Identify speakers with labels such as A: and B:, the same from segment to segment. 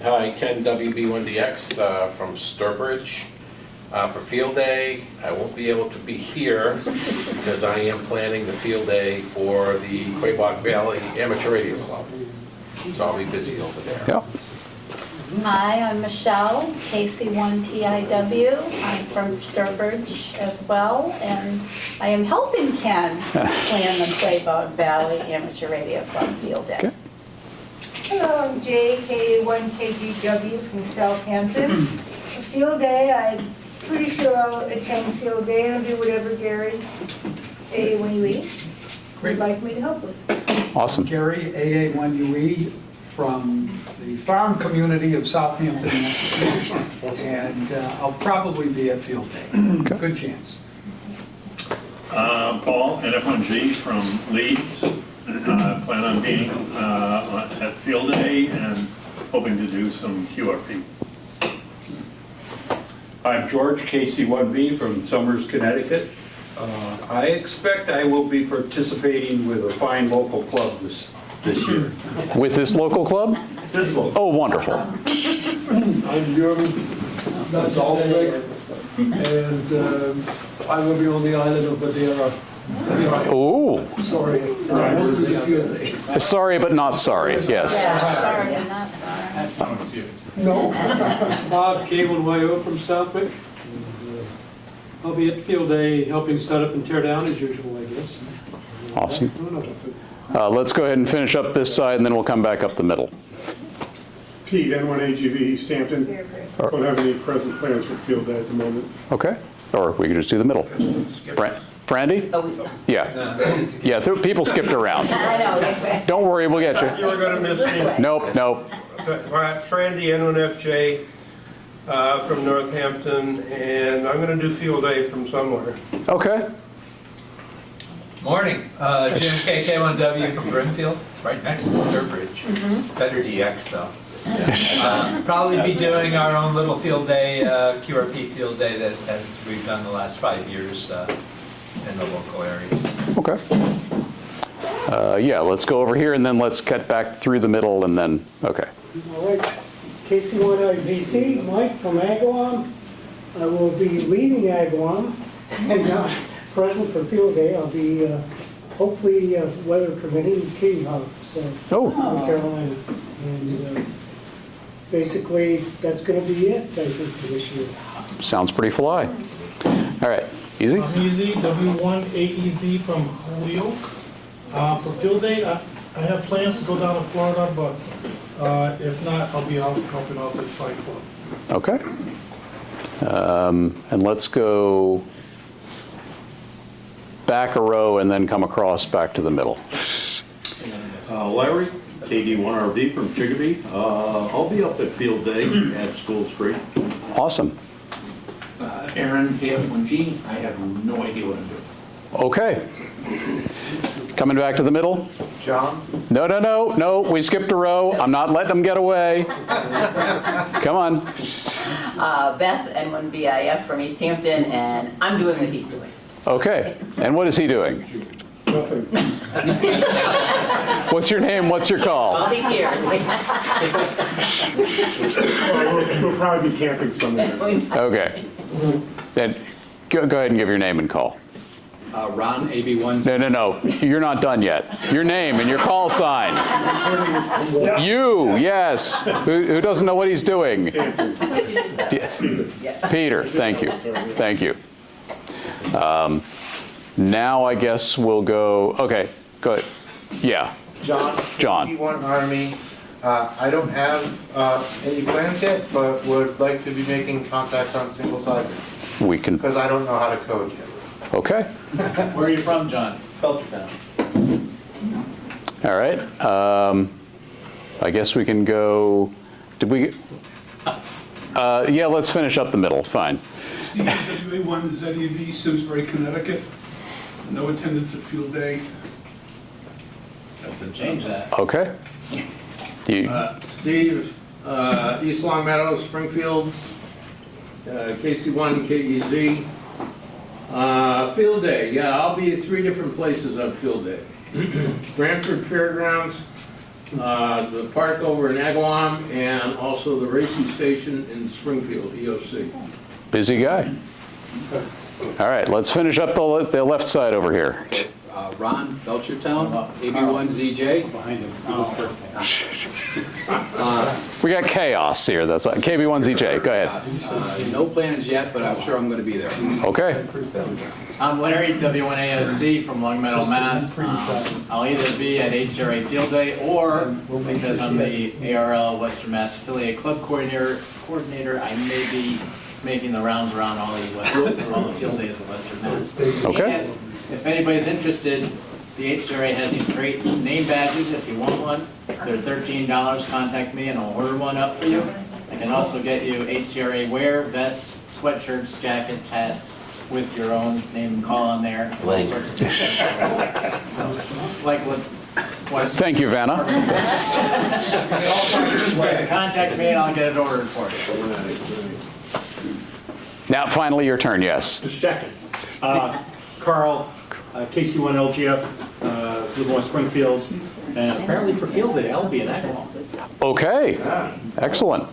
A: Hi, Ken WB1DX from Sturbridge. For field day, I won't be able to be here because I am planning the field day for the Quabog Valley Amateur Radio Club. So I'll be busy over there.
B: Yeah.
C: Hi, I'm Michelle, KC1TIW. I'm from Sturbridge as well, and I am helping Ken plan the Quabog Valley Amateur Radio Club field day.
B: Okay.
D: Hello, I'm JK1KGW from Southampton. For field day, I'm pretty sure I'll attend field day and I'll do whatever Gary, AA1UE, would like me to help with.
B: Awesome.
E: Gary, AA1UE, from the farm community of Southampton, Massachusetts. And I'll probably be at field day. Good chance.
F: Paul, NF1G from Leeds. Plan on being at field day and hoping to do some QRP.
G: I'm George, KC1B from Somers, Connecticut. I expect I will be participating with a fine local club this year.
B: With this local club?
G: This local.
B: Oh, wonderful.
H: I'm Jürgen, that's Alfred, and I will be on the island of Madeira.
B: Ooh.
H: Sorry, I won't do the field day.
B: Sorry, but not sorry. Yes.
C: Yeah, sorry, I'm not sorry.
H: No. Bob, K1YO from Southwick. I'll be at field day helping set up and tear down as usual, I guess.
B: Awesome. Let's go ahead and finish up this side, and then we'll come back up the middle.
I: Pete, N1AGV, East Hampton. Don't have any present plans for field day at the moment.
B: Okay. Or we could just do the middle. Brandy?
C: Oh, he's gone.
B: Yeah. Yeah, people skipped around.
C: I know.
B: Don't worry, we'll get you.
I: You were going to miss me.
B: Nope, nope.
I: Frandy, N1FJ from Northampton, and I'm going to do field day from somewhere.
B: Okay.
J: Morning, Jim KK1W from Brimfield, right next to Sturbridge. Better DX though. Probably be doing our own little field day, QRP field day that as we've done the last 5 years in the local areas.
B: Okay. Yeah, let's go over here and then let's cut back through the middle and then, okay.
K: All right, KC1IVC, Mike from Agawam. I will be leaving Agawam and not present for field day. I'll be hopefully weather permitting in Kitty Hawk, so North Carolina. And basically that's going to be it, I think, for this year.
B: Sounds pretty fly. All right, easy?
L: I'm Easy, W1AEZ from Holyoke. For field day, I have plans to go down to Florida, but if not, I'll be out helping out this fight club.
B: Okay. And let's go back a row and then come across back to the middle.
G: Larry, KD1RV from Chicopee. I'll be up at field day at School Street.
B: Awesome.
M: Aaron, KF1G. I have no idea what I'm doing.
B: Okay. Coming back to the middle?
N: John?
B: No, no, no, no, we skipped a row. I'm not letting them get away. Come on.
O: Beth, N1BIF from East Hampton, and I'm doing what he's doing.
B: Okay. And what is he doing?
I: Nothing.
B: What's your name? What's your call?
O: All these years.
I: We'll probably be camping somewhere.
B: Okay. Then go ahead and give your name and call.
M: Ron, AB1.
B: No, no, no. You're not done yet. Your name and your call sign. You, yes. Who doesn't know what he's doing? Yes. Peter, thank you. Thank you. Now I guess we'll go, okay, go ahead. Yeah.
N: John. T1 Army. I don't have any plans yet, but would like to be making contact on single sided.
B: We can.
N: Because I don't know how to code yet.
B: Okay.
M: Where are you from, John?
N: Belchertown.
B: All right. I guess we can go, did we, yeah, let's finish up the middle, fine.
P: Steve, WA1 ZEV, Simsbury, Connecticut. No attendance at field day.
M: That's a change that.
B: Okay.
Q: Steve, East Long Meadow, Springfield, KC1, KEZ. Field day, yeah, I'll be at 3 different places on field day. Brantford Fairgrounds, the park over in Agawam, and also the racing station in Springfield, EOC.
B: Busy guy. All right, let's finish up the left side over here.
R: Ron Belchertown, KB1ZJ. Behind him.
B: We got chaos here. That's KB1ZJ. Go ahead.
R: No plans yet, but I'm sure I'm going to be there.
B: Okay.
S: I'm Larry, W1AST from Long Meadow, Mass. I'll either be at HCRA Field Day or, because I'm the ARL Western Mass Affiliate Club Coordinator, I may be making the rounds around all the field days of Western Mass.
B: Okay.
S: And if anybody's interested, the HCRA has these great name badges. If you want one, they're $13. Contact me and I'll order one up for you. I can also get you HCRA wear, vests, sweatshirts, jackets, hats, with your own name and call on there. All sorts of things. Like what?
B: Thank you, Vanna.
S: Contact me and I'll get it ordered for you.
B: Now, finally, your turn. Yes.
H: Just checking. Carl, KC1LGF, Livermore Springfield, and apparently for Field Day, I'll be in Agawam.
B: Okay. Excellent.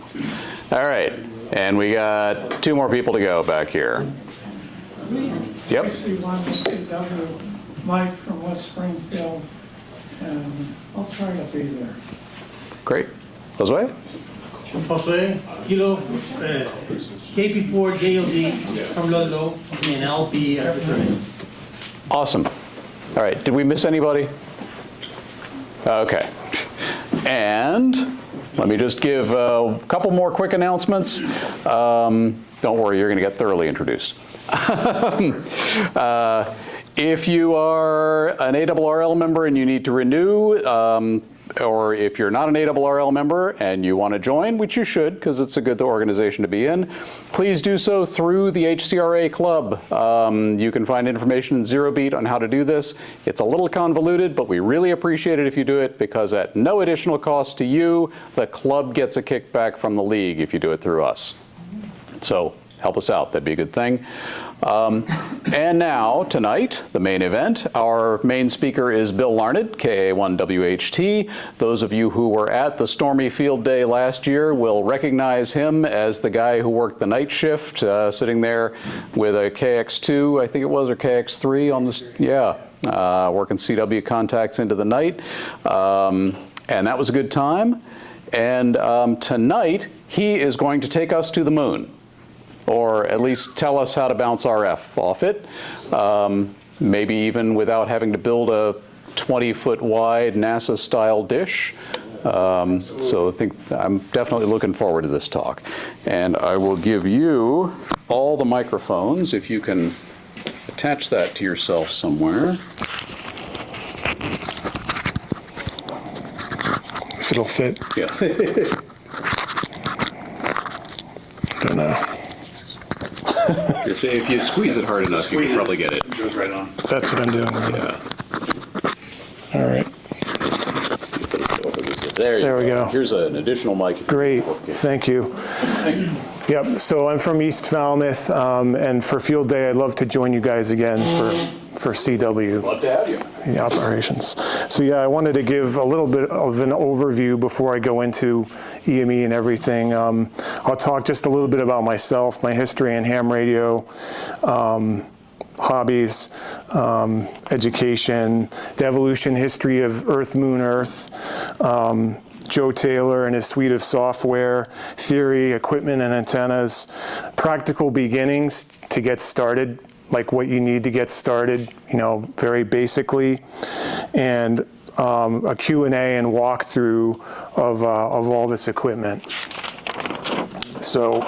B: All right. And we got 2 more people to go back here. Yep.
T: Mike from West Springfield, and I'll try to be there.
B: Great. Josue?
U: Jose, Kilo, KP4 JLD from Ludlow, and I'll be
B: Awesome. All right. Did we miss anybody? Okay. And let me just give a couple more quick announcements. Don't worry, you're going to get thoroughly introduced. If you are an ARRL member and you need to renew, or if you're not an ARRL member and you want to join, which you should because it's a good organization to be in, please do so through the HCRA Club. You can find information in Zero Beat on how to do this. It's a little convoluted, but we really appreciate it if you do it because at no additional cost to you, the club gets a kickback from the league if you do it through us. So help us out, that'd be a good thing. And now, tonight, the main event. Our main speaker is Bill Larned, KA1WHT. Those of you who were at the Stormy Field Day last year will recognize him as the guy who worked the night shift, sitting there with a KX2, I think it was, or KX3 on the, working CW contacts into the night. And that was a good time. And tonight, he is going to take us to the moon, or at least tell us how to bounce RF off it, maybe even without having to build a 20-foot wide NASA-style dish. So I think I'm definitely looking forward to this talk. And I will give you all the microphones, if you can attach that to yourself somewhere.
V: If it'll fit.
B: Yeah.
V: Don't know.
B: If you squeeze it hard enough, you can probably get it.
V: It goes right on. That's what I'm doing.
B: Yeah.
V: All right.
B: There
V: we go.
B: Here's an additional mic.
V: Great. Thank you. Yep. So I'm from East Falmouth, and for Field Day, I'd love to join you guys again for CW.
B: Love to have you.
V: The operations. So yeah, I wanted to give a little bit of an overview before I go into EME and everything. I'll talk just a little bit about myself, my history in ham radio, hobbies, education, the evolution history of Earth, Moon, Earth, Joe Taylor and his suite of software, theory, equipment and antennas, practical beginnings to get started, like what you need to get started, very basically, and a Q&A and walkthrough of all this equipment. So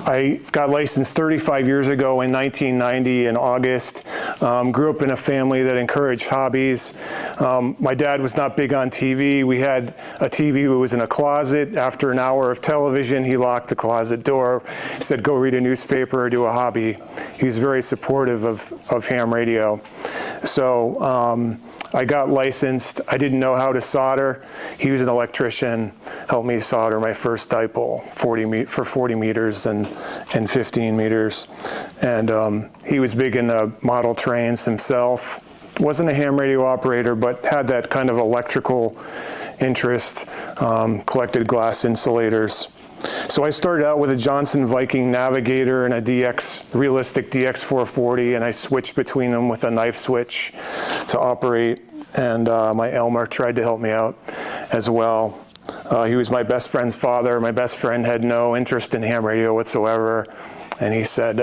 V: I got licensed 35 years ago in 1990 in August. Grew up in a family that encouraged hobbies. My dad was not big on TV. We had a TV that was in a closet. After an hour of television, he locked the closet door, said, go read a newspaper or do a hobby. He was very supportive of ham radio. So I got licensed. I didn't know how to solder. He was an electrician, helped me solder my first dipole for 40 meters and 15 meters. And he was big into model trains himself, wasn't a ham radio operator, but had that kind of electrical interest, collected glass insulators. So I started out with a Johnson Viking Navigator and a realistic DX440, and I switched between them with a knife switch to operate, and my Elmer tried to help me out as well. He was my best friend's father. My best friend had no interest in ham radio whatsoever, and he said,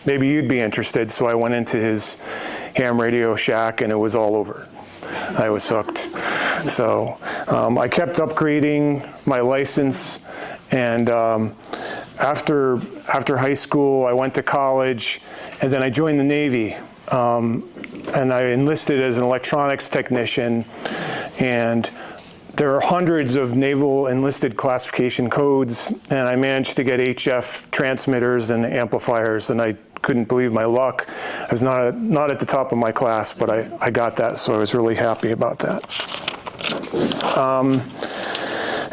V: maybe you'd be interested, so I went into his ham radio shack, and it was all over. I was hooked. So I kept upgrading my license, and after high school, I went to college, and then I joined the Navy, and I enlisted as an electronics technician, and there are hundreds of naval enlisted classification codes, and I managed to get HF transmitters and amplifiers, and I couldn't believe my luck. I was not at the top of my class, but I got that, so I was really happy about that.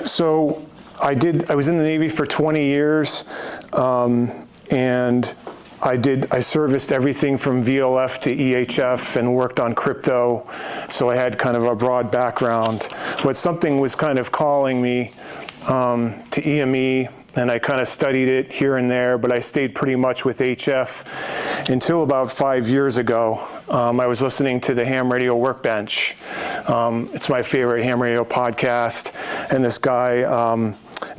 V: So I was in the Navy for 20 years, and I serviced everything from VLF to EHF and worked on crypto, so I had kind of a broad background. But something was kind of calling me to EME, and I kind of studied it here and there, but I stayed pretty much with HF until about 5 years ago. I was listening to the Ham Radio Workbench. It's my favorite ham radio podcast, and this guy,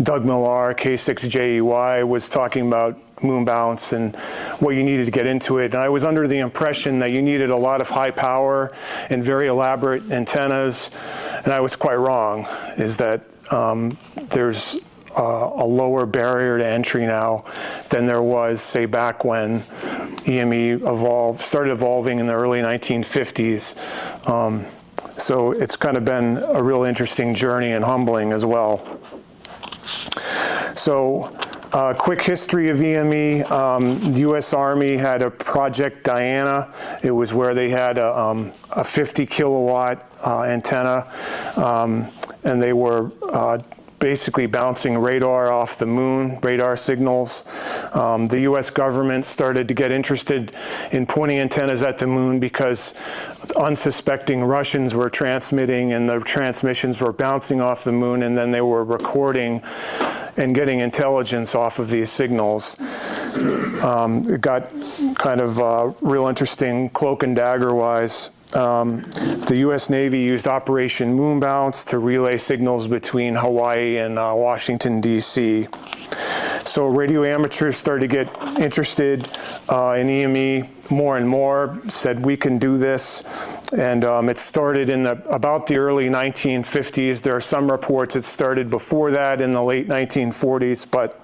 V: Doug Millar, K6JEY, was talking about MoonBounce and what you needed to get into it. And I was under the impression that you needed a lot of high power and very elaborate antennas, and I was quite wrong, is that there's a lower barrier to entry now than there was, say, back when EME started evolving in the early 1950s. So it's kind of been a real interesting journey and humbling as well. So quick history of EME. The U.S. Army had a Project Diana. It was where they had a 50 kilowatt antenna, and they were basically bouncing radar off the moon, radar signals. The U.S. government started to get interested in pointing antennas at the moon because unsuspecting Russians were transmitting, and the transmissions were bouncing off the moon, and then they were recording and getting intelligence off of these signals. It got kind of real interesting cloak and dagger wise. The U.S. Navy used Operation MoonBounce to relay signals between Hawaii and Washington, D.C. So radio amateurs started to get interested in EME more and more, said we can do this. And it started in about the early 1950s. There are some reports it started before that in the late 1940s, but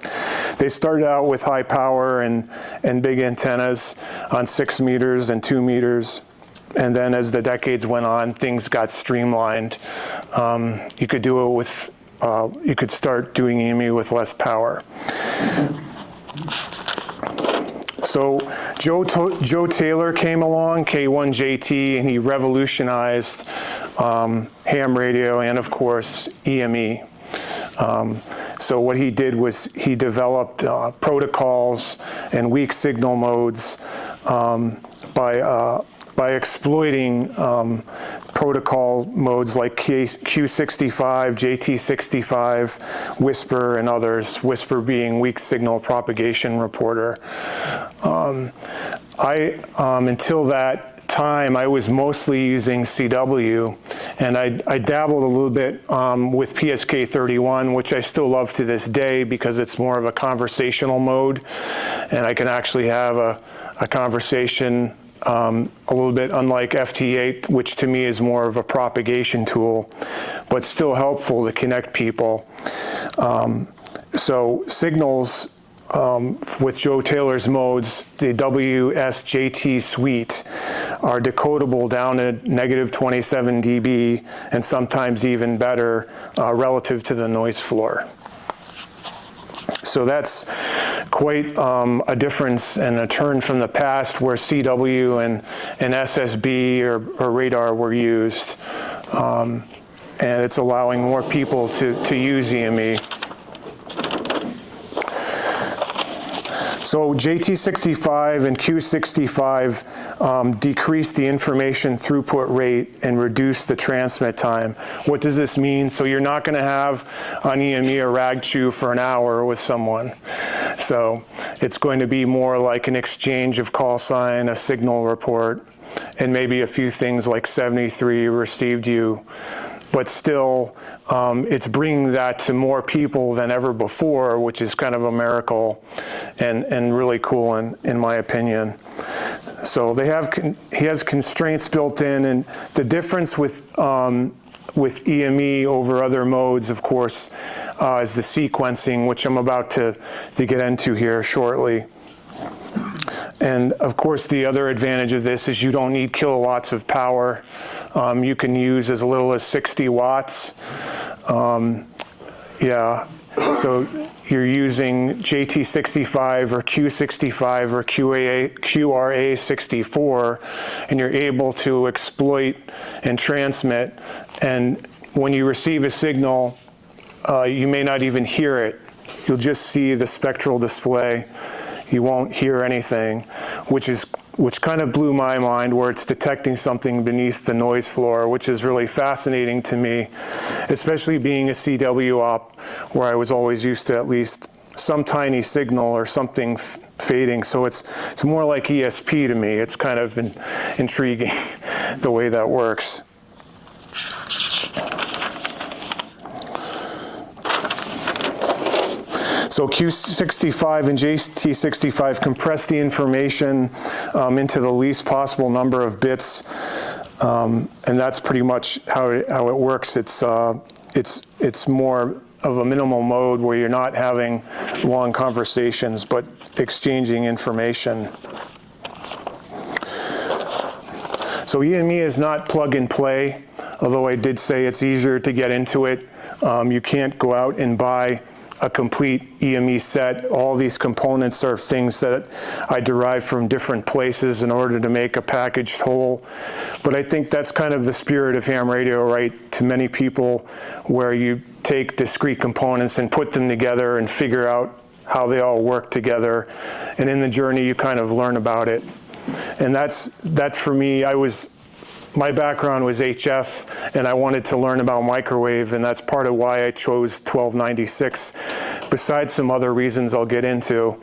V: they started out with high power and big antennas on 6 meters and 2 meters. And then as the decades went on, things got streamlined. You could do it with, you could start doing EME with less power. So Joe Taylor came along, K1JT, and he revolutionized ham radio and, of course, EME. So what he did was he developed protocols and weak signal modes by exploiting protocol modes like Q65, JT65, Whisper, and others, Whisper being weak signal propagation reporter. Until that time, I was mostly using CW, and I dabbled a little bit with PSK31, which I still love to this day because it's more of a conversational mode, and I can actually have a conversation a little bit unlike FT8, which to me is more of a propagation tool, but still helpful to connect people. So signals with Joe Taylor's modes, the WSJT suite, are decodable down to negative 27 dB and sometimes even better relative to the noise floor. So that's quite a difference and a turn from the past where CW and SSB or radar were used. And it's allowing more people to use EME. So JT65 and Q65 decrease the information throughput rate and reduce the transmit time. What does this mean? So you're not going to have on EME a rag chew for an hour with someone. So it's going to be more like an exchange of call sign, a signal report, and maybe a few things like 73 received you. But still, it's bringing that to more people than ever before, which is kind of a miracle and really cool in my opinion. So he has constraints built in, and the difference with EME over other modes, of course, is the sequencing, which I'm about to get into here shortly. And of course, the other advantage of this is you don't need kilowatts of power. You can use as little as 60 watts. Yeah, so you're using JT65 or Q65 or QRA64, and you're able to exploit and transmit. And when you receive a signal, you may not even hear it. You'll just see the spectral display. You won't hear anything, which kind of blew my mind, where it's detecting something beneath the noise floor, which is really fascinating to me, especially being a CW op, where I was always used to at least some tiny signal or something fading. So it's more like ESP to me. It's kind of intriguing the way that works. So Q65 and JT65 compress the information into the least possible number of bits, and that's pretty much how it works. It's more of a minimal mode where you're not having long conversations, but exchanging information. So EME is not plug and play, although I did say it's easier to get into it. You can't go out and buy a complete EME set. All these components are things that I derive from different places in order to make a packaged whole. But I think that's kind of the spirit of ham radio, right? To many people, where you take discrete components and put them together and figure out how they all work together. And in the journey, you kind of learn about it. And that for me, my background was HF, and I wanted to learn about microwave, and that's part of why I chose 1296, besides some other reasons I'll get into.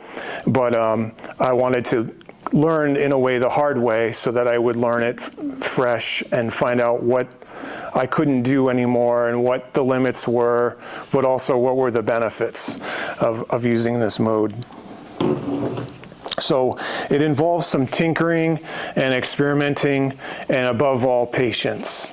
V: But I wanted to learn, in a way, the hard way, so that I would learn it fresh and find out what I couldn't do anymore and what the limits were, but also what were the benefits of using this mode. So it involves some tinkering and experimenting, and above all, patience.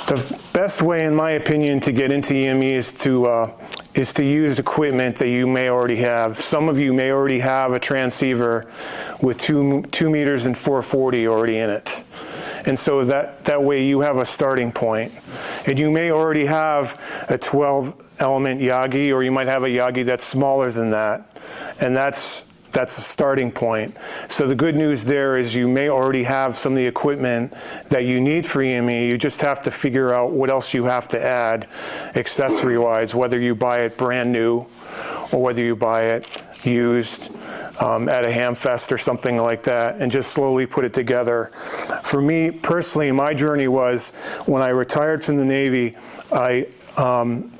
V: The best way, in my opinion, to get into EME is to use equipment that you may already have. Some of you may already have a transceiver with 2 meters and 440 already in it. And so that way you have a starting point. And you may already have a 12-element Yagi, or you might have a Yagi that's smaller than that. And that's a starting point. So the good news there is you may already have some of the equipment that you need for EME. You just have to figure out what else you have to add accessory-wise, whether you buy it brand new or whether you buy it used at a ham fest or something like that, and just slowly put it together. For me personally, my journey was, when I retired from the Navy, I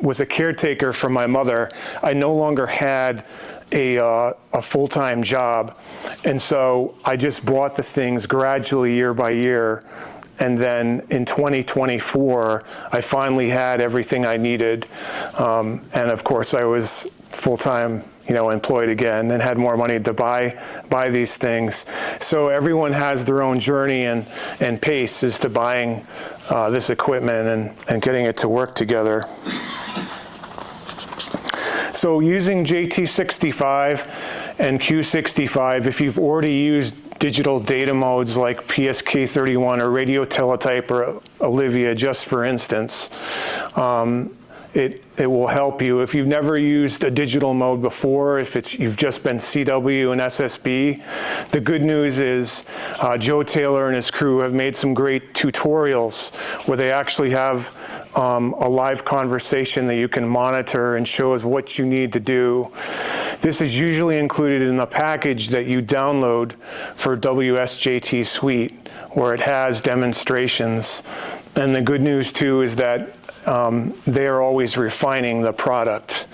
V: was a caretaker for my mother. I no longer had a full-time job, and so I just bought the things gradually, year by year. And then in 2024, I finally had everything I needed, and of course I was full-time, employed again, and had more money to buy these things. So everyone has their own journey and pace as to buying this equipment and getting it to work together. So using JT65 and Q65, if you've already used digital data modes like PSK31 or radio teletype or Olivia, just for instance, it will help you. If you've never used a digital mode before, if you've just been CW and SSB, the good news is Joe Taylor and his crew have made some great tutorials where they actually have a live conversation that you can monitor and shows what you need to do. This is usually included in the package that you download for WSJT Suite, where it has demonstrations. And the good news too is that they are always refining the product.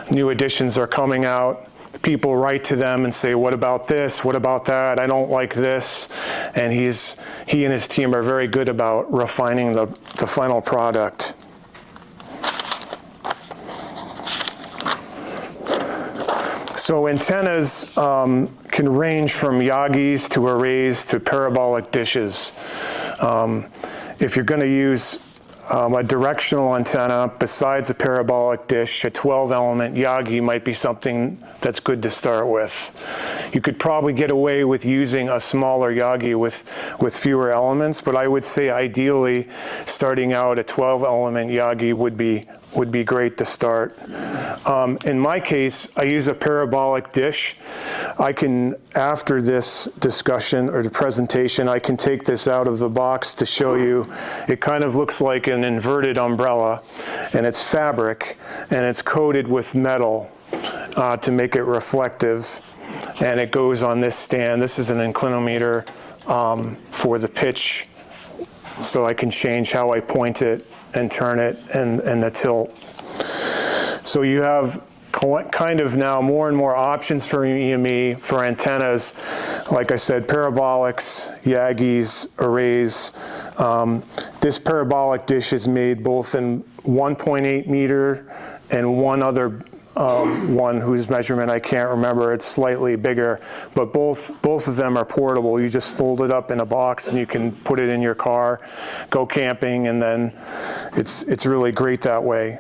V: New editions are coming out. People write to them and say, what about this? What about that? I don't like this. And he and his team are very good about refining the final product. So antennas can range from Yagis to arrays to parabolic dishes. If you're going to use a directional antenna besides a parabolic dish, a 12-element Yagi might be something that's good to start with. You could probably get away with using a smaller Yagi with fewer elements, but I would say ideally starting out a 12-element Yagi would be great to start. In my case, I use a parabolic dish. I can, after this discussion or the presentation, I can take this out of the box to show you. It kind of looks like an inverted umbrella, and it's fabric, and it's coated with metal to make it reflective. And it goes on this stand. This is an inclinometer for the pitch, so I can change how I point it and turn it and the tilt. So you have kind of now more and more options for EME for antennas. Like I said, parabolics, Yagis, arrays. This parabolic dish is made both in 1.8 meter and one other one whose measurement I can't remember. It's slightly bigger, but both of them are portable. You just fold it up in a box and you can put it in your car, go camping, and then it's really great that way.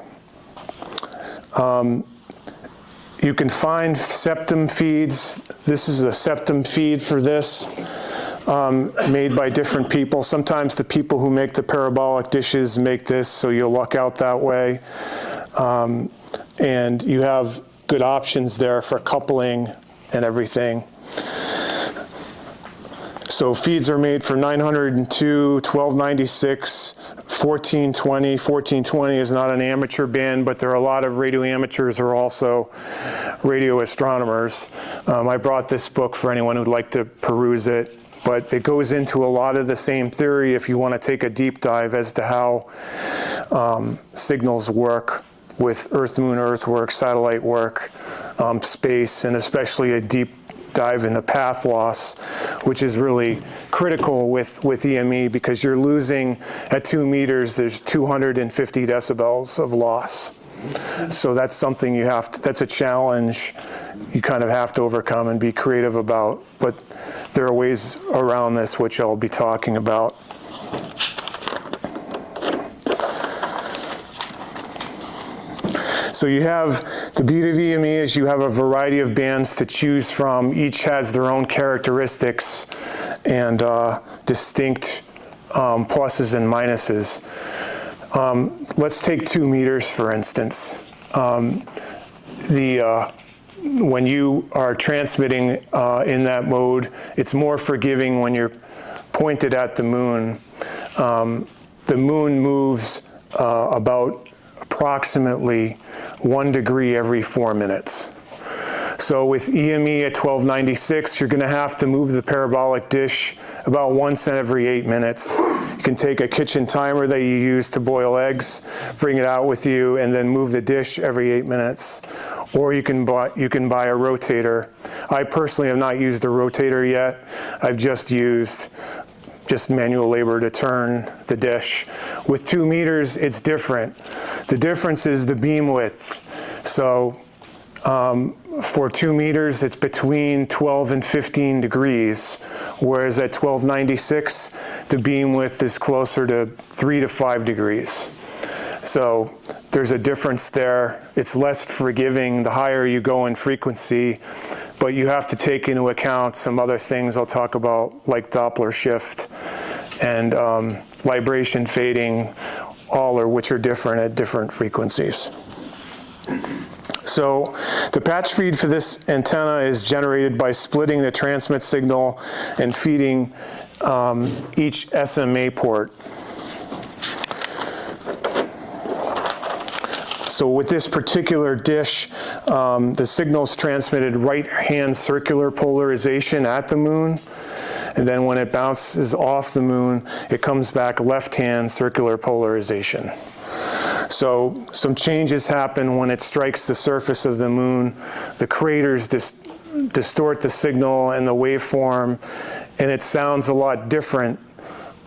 V: You can find septum feeds. This is a septum feed for this, made by different people. Sometimes the people who make the parabolic dishes make this, so you'll luck out that way. And you have good options there for coupling and everything. So feeds are made for 902, 1296, 1420. 1420 is not an amateur band, but there are a lot of radio amateurs who are also radio astronomers. I brought this book for anyone who'd like to peruse it, but it goes into a lot of the same theory if you want to take a deep dive as to how signals work with Earth-Moon earthwork, satellite work, space, and especially a deep dive into path loss, which is really critical with EME because you're losing at 2 meters, there's 250 decibels of loss. So that's something that's a challenge you kind of have to overcome and be creative about. But there are ways around this, which I'll be talking about. So you have, the beauty of EME is you have a variety of bands to choose from. Each has their own characteristics and distinct pluses and minuses. Let's take 2 meters, for instance. When you are transmitting in that mode, it's more forgiving when you're pointed at the moon. The moon moves about approximately 1 degree every 4 minutes. So with EME at 1296, you're going to have to move the parabolic dish about once every 8 minutes. You can take a kitchen timer that you use to boil eggs, bring it out with you, and then move the dish every 8 minutes. Or you can buy a rotator. I personally have not used a rotator yet. I've just used manual labor to turn the dish. With 2 meters, it's different. The difference is the beam width. So for 2 meters, it's between 12 and 15 degrees, whereas at 1296, the beam width is closer to 3 to 5 degrees. So there's a difference there. It's less forgiving the higher you go in frequency, but you have to take into account some other things I'll talk about, like Doppler shift and libration fading, which are different at different frequencies. So the patch feed for this antenna is generated by splitting the transmit signal and feeding each SMA port. So with this particular dish, the signal is transmitted right-hand circular polarization at the moon, and then when it bounces off the moon, it comes back left-hand circular polarization. So some changes happen when it strikes the surface of the moon. The craters distort the signal and the waveform, and it sounds a lot different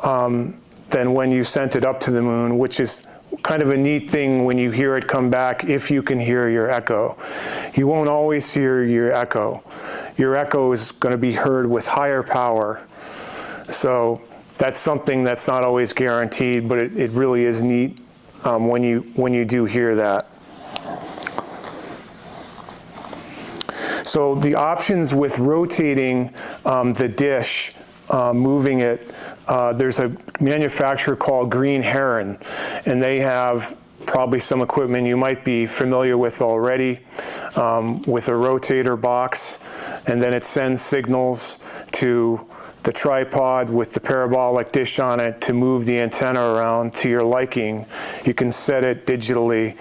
V: than when you sent it up to the moon, which is kind of a neat thing when you hear it come back, if you can hear your echo. You won't always hear your echo. Your echo is going to be heard with higher power. So that's something that's not always guaranteed, but it really is neat when you do hear that. So the options with rotating the dish, moving it, there's a manufacturer called Green Heron, and they have probably some equipment you might be familiar with already, with a rotator box, and then it sends signals to the tripod with the parabolic dish on it to move the antenna around to your liking. You can set it digitally,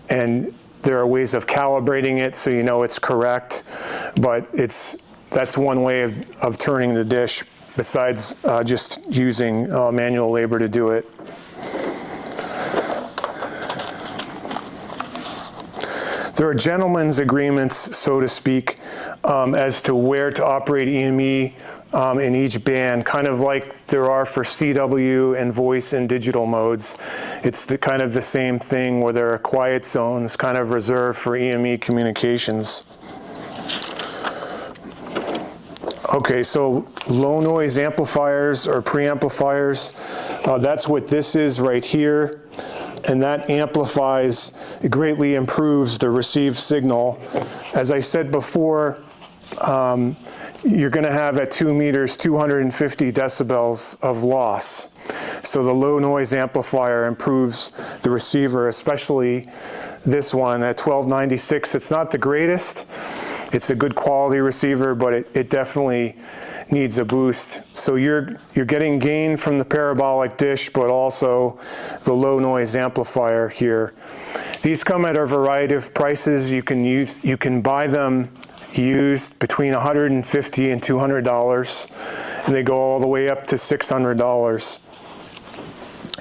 V: and there are ways of calibrating it so you know it's correct, but that's one way of turning the dish besides just using manual labor to do it. There are gentlemen's agreements, so to speak, as to where to operate EME in each band, kind of like there are for CW and voice and digital modes. It's kind of the same thing where there are quiet zones kind of reserved for EME communications. Okay, so low noise amplifiers or preamplifiers, that's what this is right here. And that amplifies, it greatly improves the received signal. As I said before, you're going to have at 2 meters 250 decibels of loss. So the low noise amplifier improves the receiver, especially this one at 1296. It's not the greatest. It's a good quality receiver, but it definitely needs a boost. So you're getting gain from the parabolic dish, but also the low noise amplifier here. These come at a variety of prices. You can buy them used between $150 and $200, and they go all the way up to $600.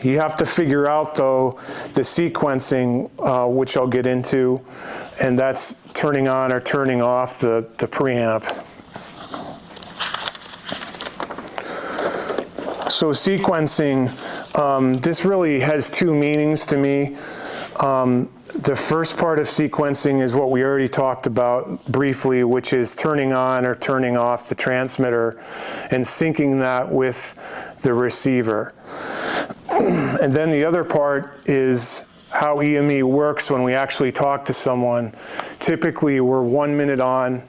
V: You have to figure out, though, the sequencing, which I'll get into, and that's turning on or turning off the preamp. So sequencing, this really has two meanings to me. The first part of sequencing is what we already talked about briefly, which is turning on or turning off the transmitter and syncing that with the receiver. And then the other part is how EME works when we actually talk to someone. Typically, we're 1 minute on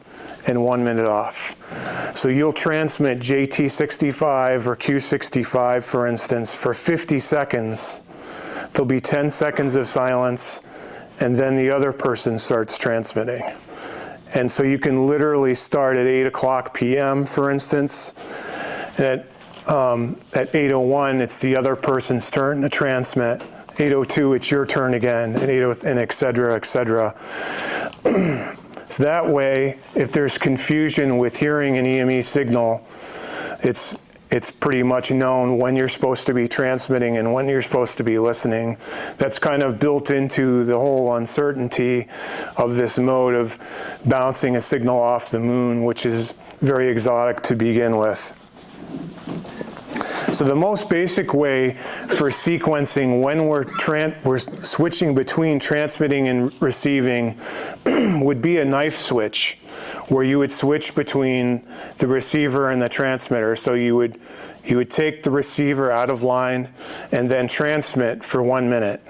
V: and 1 minute off. So you'll transmit JT65 or Q65, for instance, for 50 seconds. There'll be 10 seconds of silence, and then the other person starts transmitting. And so you can literally start at 8 o'clock p.m., for instance, and at 8:01, it's the other person's turn to transmit. 8:02, it's your turn again, and and et cetera, et cetera. So that way, if there's confusion with hearing an EME signal, it's pretty much known when you're supposed to be transmitting and when you're supposed to be listening. That's kind of built into the whole uncertainty of this mode of bouncing a signal off the moon, which is very exotic to begin with. So the most basic way for sequencing when we're switching between transmitting and receiving would be a knife switch, where you would switch between the receiver and the transmitter. So you would take the receiver out of line and then transmit for 1 minute,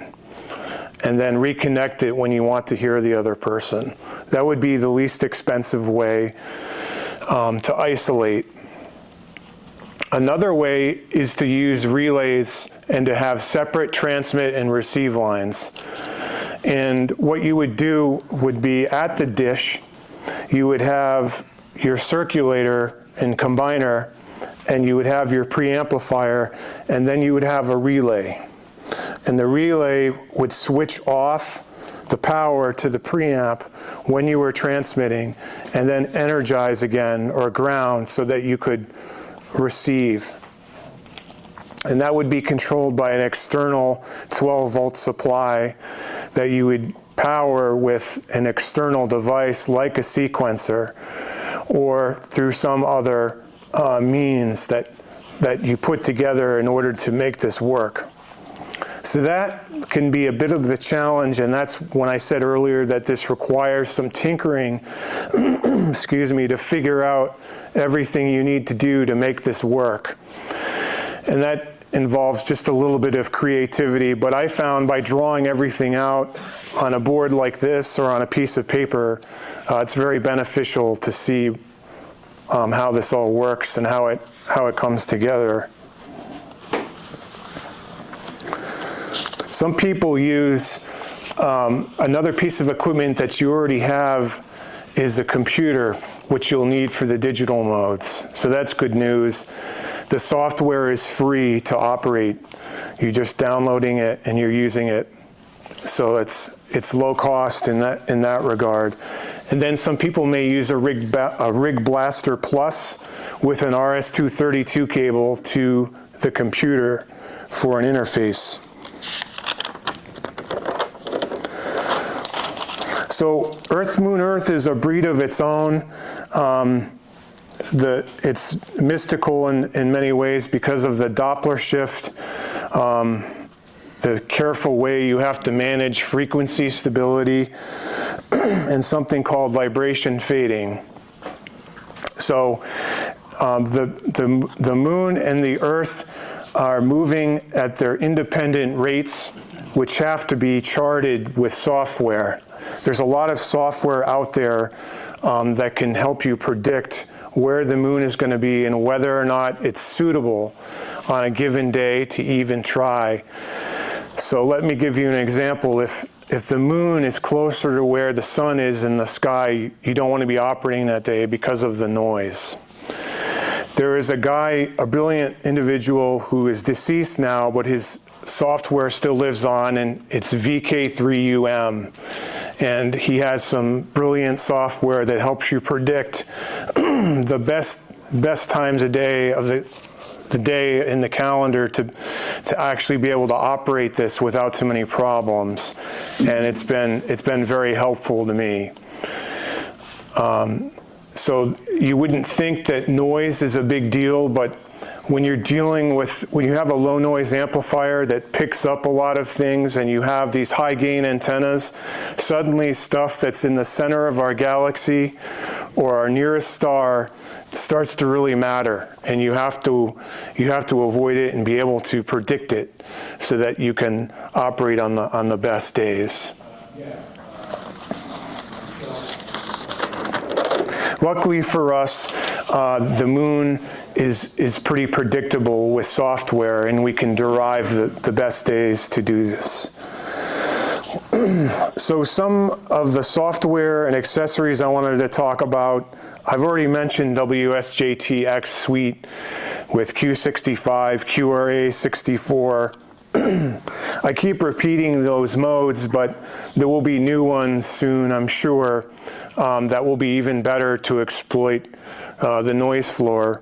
V: and then reconnect it when you want to hear the other person. That would be the least expensive way to isolate. Another way is to use relays and to have separate transmit and receive lines. And what you would do would be at the dish, you would have your circulator and combiner, and you would have your preamplifier, and then you would have a relay. And the relay would switch off the power to the preamp when you were transmitting, and then energize again or ground so that you could receive. And that would be controlled by an external 12-volt supply that you would power with an external device like a sequencer, or through some other means that you put together in order to make this work. So that can be a bit of a challenge, and that's when I said earlier that this requires some tinkering, excuse me, to figure out everything you need to do to make this work. And that involves just a little bit of creativity, but I found by drawing everything out on a board like this or on a piece of paper, it's very beneficial to see how this all works and how it comes together. Some people use another piece of equipment that you already have is a computer, which you'll need for the digital modes. So that's good news. The software is free to operate. You're just downloading it and you're using it. So it's low cost in that regard. And then some people may use a Rig Blaster Plus with an RS-232 cable to the computer for an interface. So Earth, Moon, Earth is a breed of its own. It's mystical in many ways because of the Doppler shift, the careful way you have to manage frequency stability, and something called vibration fading. So the moon and the Earth are moving at their independent rates, which have to be charted with software. There's a lot of software out there that can help you predict where the moon is going to be and whether or not it's suitable on a given day to even try. So let me give you an example. If the moon is closer to where the sun is in the sky, you don't want to be operating that day because of the noise. There is a guy, a brilliant individual who is deceased now, but his software still lives on, and it's VK3UM. And he has some brilliant software that helps you predict the best times a day of the day in the calendar to actually be able to operate this without too many problems. And it's been very helpful to me. So you wouldn't think that noise is a big deal, but when you have a low noise amplifier that picks up a lot of things and you have these high gain antennas, suddenly stuff that's in the center of our galaxy or our nearest star starts to really matter, and you have to avoid it and be able to predict it so that you can operate on the best days. Luckily for us, the moon is pretty predictable with software, and we can derive the best days to do this. So some of the software and accessories I wanted to talk about, I've already mentioned WSJT-X Suite with Q65, QRA 64. I keep repeating those modes, but there will be new ones soon, I'm sure, that will be even better to exploit the noise floor,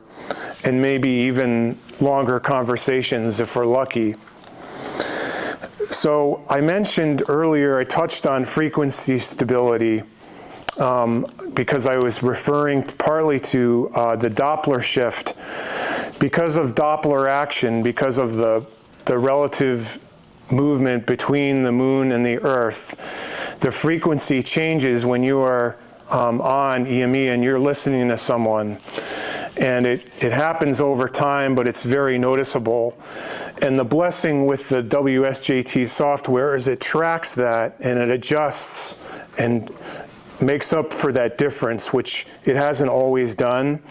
V: and maybe even longer conversations if we're lucky. So I mentioned earlier, I touched on frequency stability because I was referring partly to the Doppler shift. Because of Doppler action, because of the relative movement between the moon and the Earth, the frequency changes when you are on EME and you're listening to someone. And it happens over time, but it's very noticeable. And the blessing with the WSJT software is it tracks that and it adjusts and makes up for that difference, which it hasn't always done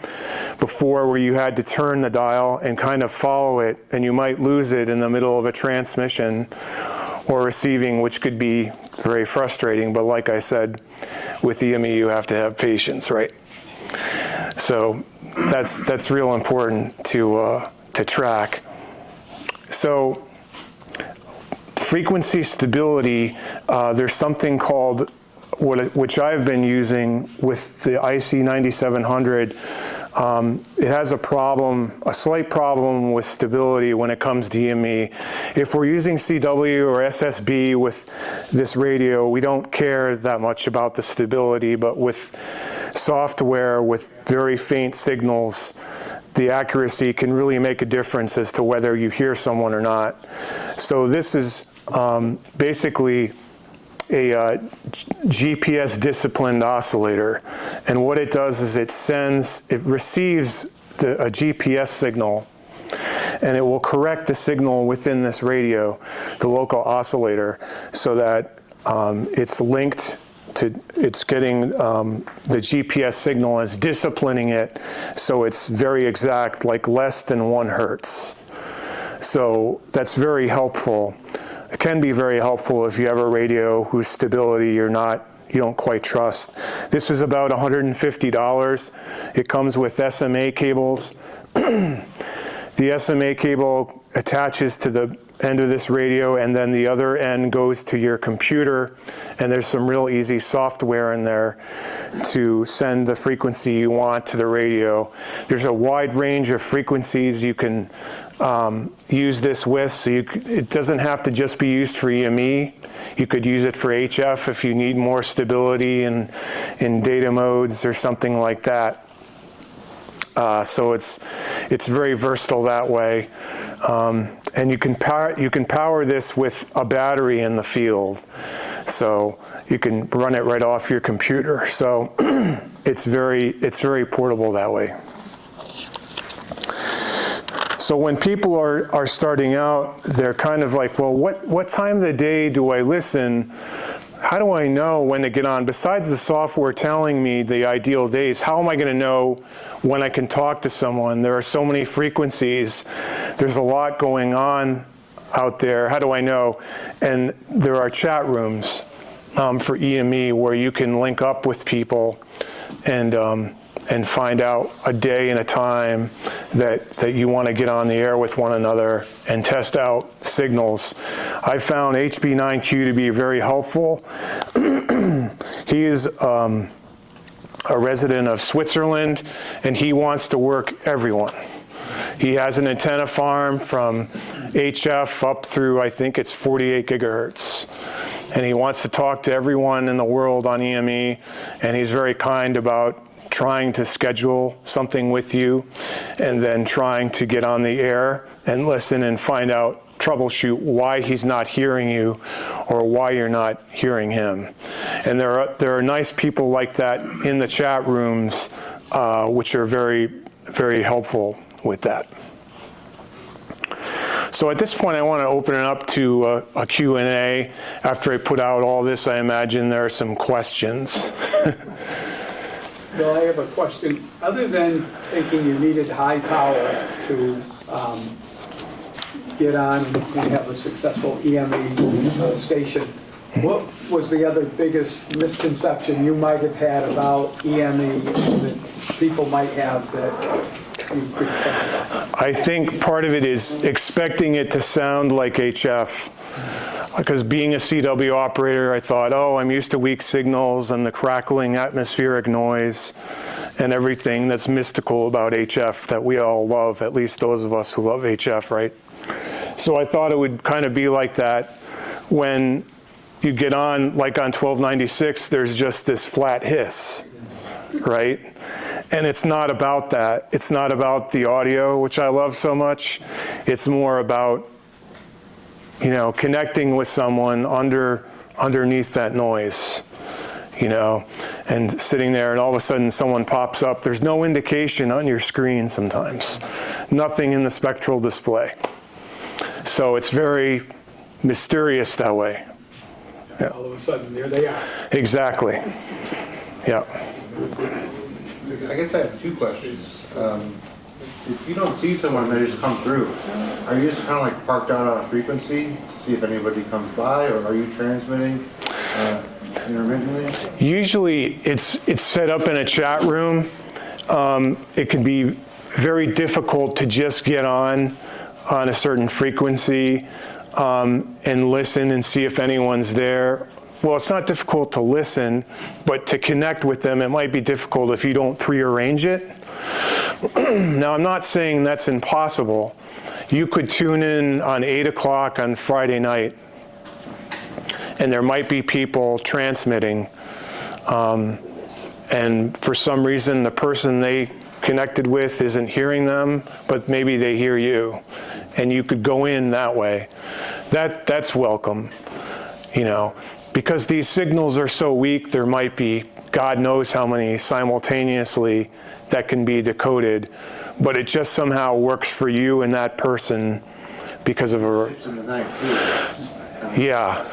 V: before, where you had to turn the dial and kind of follow it, and you might lose it in the middle of a transmission or receiving, which could be very frustrating. But like I said, with EME, you have to have patience, right? So that's real important to track. So frequency stability, there's something called, which I've been using with the IC 9700. It has a slight problem with stability when it comes to EME. If we're using CW or SSB with this radio, we don't care that much about the stability, but with software with very faint signals, the accuracy can really make a difference as to whether you hear someone or not. So this is basically a GPS disciplined oscillator, and what it does is it receives a GPS signal, and it will correct the signal within this radio, the local oscillator, so that it's linked to, it's getting the GPS signal and it's disciplining it so it's very exact, like less than 1 hertz. So that's very helpful. It can be very helpful if you have a radio whose stability you don't quite trust. This is about $150. It comes with SMA cables. The SMA cable attaches to the end of this radio, and then the other end goes to your computer, and there's some real easy software in there to send the frequency you want to the radio. There's a wide range of frequencies you can use this with, so it doesn't have to just be used for EME. You could use it for HF if you need more stability in data modes or something like that. So it's very versatile that way, and you can power this with a battery in the field, so you can run it right off your computer. So it's very portable that way. So when people are starting out, they're kind of like, well, what time of the day do I listen? How do I know when to get on? Besides the software telling me the ideal days, how am I going to know when I can talk to someone? There are so many frequencies. There's a lot going on out there. How do I know? And there are chat rooms for EME where you can link up with people and find out a day and a time that you want to get on the air with one another and test out signals. I found HB9Q to be very helpful. He is a resident of Switzerland, and he wants to work everyone. He has an antenna farm from HF up through, I think it's 48 gigahertz. And he wants to talk to everyone in the world on EME, and he's very kind about trying to schedule something with you and then trying to get on the air and listen and find out, troubleshoot why he's not hearing you or why you're not hearing him. And there are nice people like that in the chat rooms, which are very, very helpful with that. So at this point, I want to open it up to a Q&A. After I put out all this, I imagine there are some questions.
E: Bill, I have a question. Other than thinking you needed high power to get on and have a successful EME station, what was the other biggest misconception you might have had about EME that people might have that you could talk about?
V: I think part of it is expecting it to sound like HF. Because being a CW operator, I thought, oh, I'm used to weak signals and the crackling atmospheric noise and everything that's mystical about HF that we all love, at least those of us who love HF, right? So I thought it would kind of be like that. When you get on, like on 1296, there's just this flat hiss, right? And it's not about that. It's not about the audio, which I love so much. It's more about, you know, connecting with someone underneath that noise, you know, and sitting there and all of a sudden someone pops up. There's no indication on your screen sometimes. Nothing in the spectral display. So it's very mysterious that way. Yeah.
E: All of a sudden, there they are.
V: Exactly. Yeah.
N: I guess I have two questions. If you don't see someone, they just come through. Are you just kind of like parked out on a frequency to see if anybody comes by, or are you transmitting intermittently?
V: Usually it's set up in a chat room. It can be very difficult to just get on a certain frequency and listen and see if anyone's there. Well, it's not difficult to listen, but to connect with them, it might be difficult if you don't prearrange it. Now, I'm not saying that's impossible. You could tune in on 8 o'clock on Friday night, and there might be people transmitting, and for some reason, the person they connected with isn't hearing them, but maybe they hear you, and you could go in that way. That's welcome, because these signals are so weak, there might be God knows how many simultaneously that can be decoded, but it just somehow works for you and that person because of a... Yeah.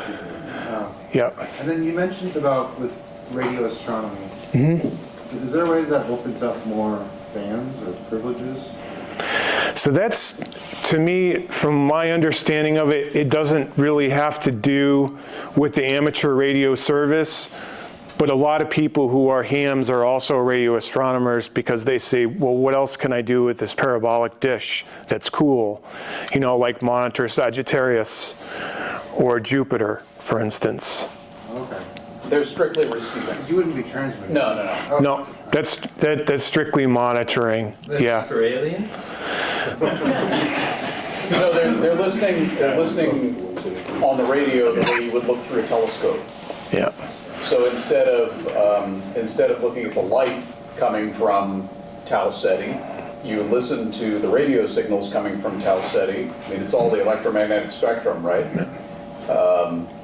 V: Yeah.
N: And then you mentioned about with radio astronomy.
V: Mm-hmm.
N: Is there a way that opens up more bands or privileges?
V: So that's, to me, from my understanding of it, it doesn't really have to do with the amateur radio service, but a lot of people who are hams are also radio astronomers because they say, well, what else can I do with this parabolic dish that's cool? Like monitor Sagittarius or Jupiter, for instance.
N: Okay.
B: They're strictly receiving.
N: You wouldn't be transmitting.
B: No.
V: No, that's strictly monitoring. Yeah.
J: For aliens?
B: No, they're listening on the radio the way you would look through a telescope.
V: Yeah.
B: So instead of looking at the light coming from Tau Ceti, you listen to the radio signals coming from Tau Ceti. I mean, it's all the electromagnetic spectrum, right?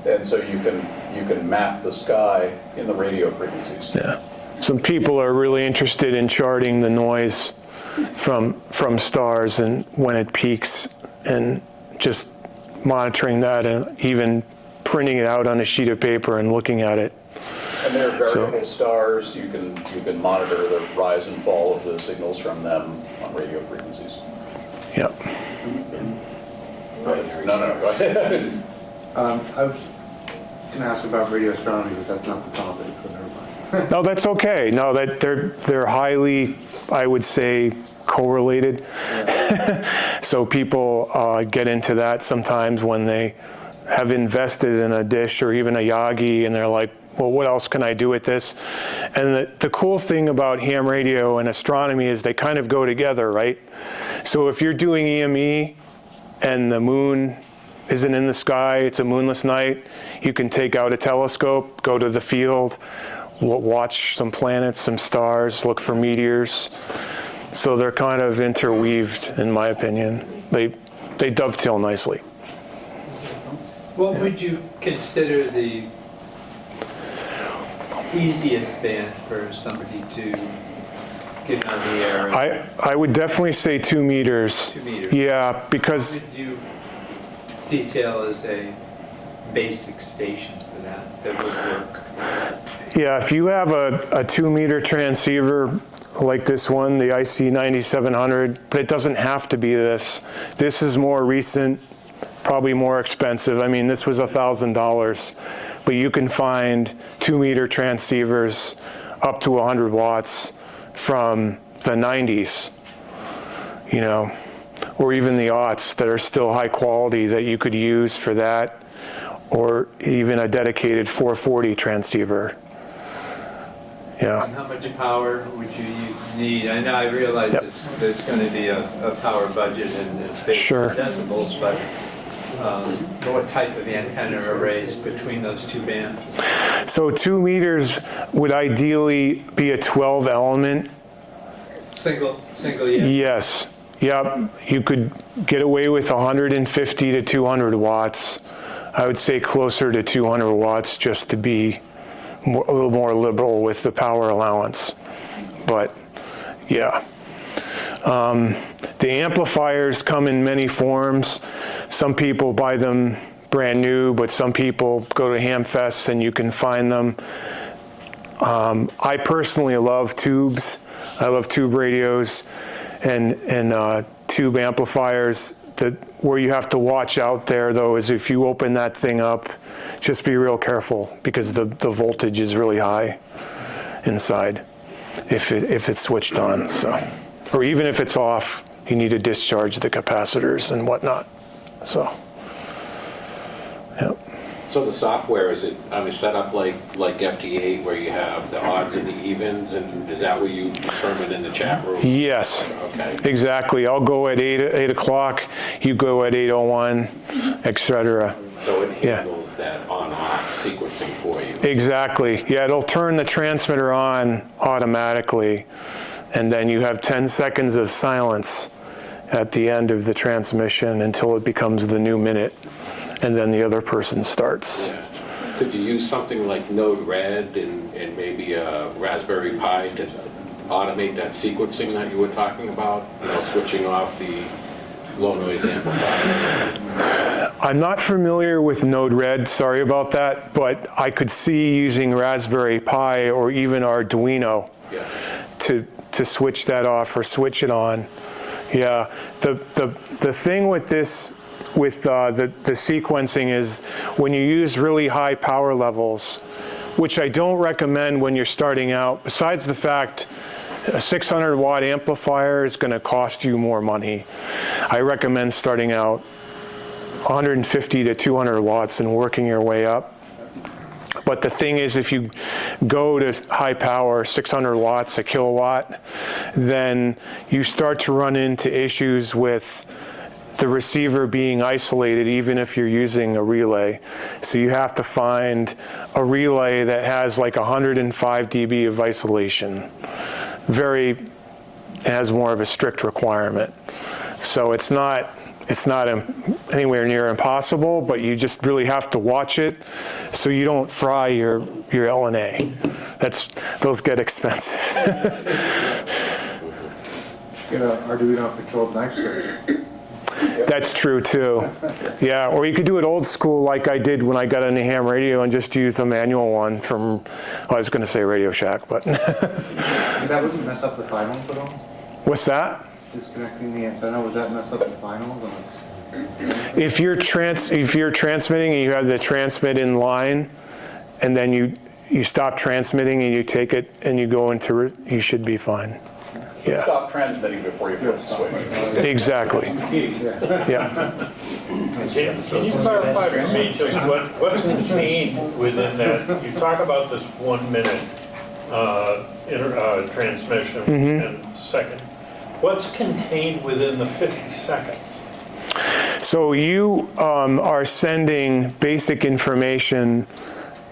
B: And so you can map the sky in the radio frequencies.
V: Yeah. Some people are really interested in charting the noise from stars and when it peaks, and just monitoring that, and even printing it out on a sheet of paper and looking at it.
B: And they're variable stars. You can monitor the rise and fall of the signals from them on radio frequencies.
V: Yep.
B: Go ahead. No, go ahead.
N: I was going to ask about radio astronomy, but that's not the topic, so never mind.
V: No, that's okay. No, that they're highly, I would say, correlated. Yeah. So people get into that sometimes when they have invested in a dish or even a Yagi, and they're like, well, what else can I do with this? And the cool thing about ham radio and astronomy is they kind of go together, right? So if you're doing EME and the moon isn't in the sky, it's a moonless night, you can take out a telescope, go to the field, watch some planets, some stars, look for meteors. So they're kind of interweaved, in my opinion. They dovetail nicely.
J: What would you consider the easiest band for somebody to get on the air?
V: I would definitely say 2 meters.
J: 2 meters.
V: Yeah, because...
J: What would you detail as a basic station for that would work?
V: Yeah, if you have a 2 meter transceiver like this one, the IC 9700, but it doesn't have to be this. This is more recent, probably more expensive. I mean, this was $1,000, but you can find 2 meter transceivers up to 100 watts from the 90s, or even the aughts that are still high quality that you could use for that, or even a dedicated 440 transceiver. Yeah.
J: And how much power would you need? I realize there's going to be a power budget and it's based on decibels, but what type of antenna arrays between those two bands?
V: So 2 meters would ideally be a 12 element.
J: Single, yeah.
V: Yes. Yep. You could get away with 150 to 200 watts. I would say closer to 200 watts just to be a little more liberal with the power allowance. But yeah. The amplifiers come in many forms. Some people buy them brand new, but some people go to Hamfests and you can find them I personally love tubes. I love tube radios and tube amplifiers. Where you have to watch out there, though, is if you open that thing up, just be real careful because the voltage is really high inside if it's switched on. So, or even if it's off, you need to discharge the capacitors and whatnot. So, yep.
R: So the software, is it set up like FT8 where you have the odds and the evens, and is that what you determine in the chat room?
V: Yes.
R: Okay.
V: Exactly. I'll go at 8 o'clock, you go at 8:01, etc.
R: So it handles that on-off sequencing for you?
V: Exactly. Yeah, it'll turn the transmitter on automatically, and then you have 10 seconds of silence at the end of the transmission until it becomes the new minute, and then the other person starts.
R: Yeah. Could you use something like Node-RED and maybe a Raspberry Pi to automate that sequencing that you were talking about? Switching off the low-noise amplifier?
V: I'm not familiar with Node-RED, sorry about that, but I could see using Raspberry Pi or even Arduino to switch that off or switch it on. Yeah, the thing with this, with the sequencing is when you use really high power levels, which I don't recommend when you're starting out, besides the fact a 600 watt amplifier is going to cost you more money. I recommend starting out 150 to 200 watts and working your way up. But the thing is, if you go to high power, 600 watts, a kilowatt, then you start to run into issues with the receiver being isolated, even if you're using a relay. So you have to find a relay that has like 105 dB of isolation. It has more of a strict requirement. So it's not anywhere near impossible, but you just really have to watch it so you don't fry your LNA. Those get expensive.
N: Get an Arduino controlled knife switch.
V: That's true too. Yeah, or you could do it old school like I did when I got into ham radio and just use a manual one from, I was going to say Radio Shack, but.
N: That wouldn't mess up the finals at all?
V: What's that?
N: Disconnecting the antenna, would that mess up the finals?
V: If you're transmitting and you have the transmit in line, and then you stop transmitting and you take it and you go into, you should be fine. Yeah.
R: Stop transmitting before you flip the switch.
V: Exactly. Yeah.
F: Can you clarify for me just what's contained within that? You talk about this 1 minute transmission and second. What's contained within the 50 seconds?
V: So you are sending basic information,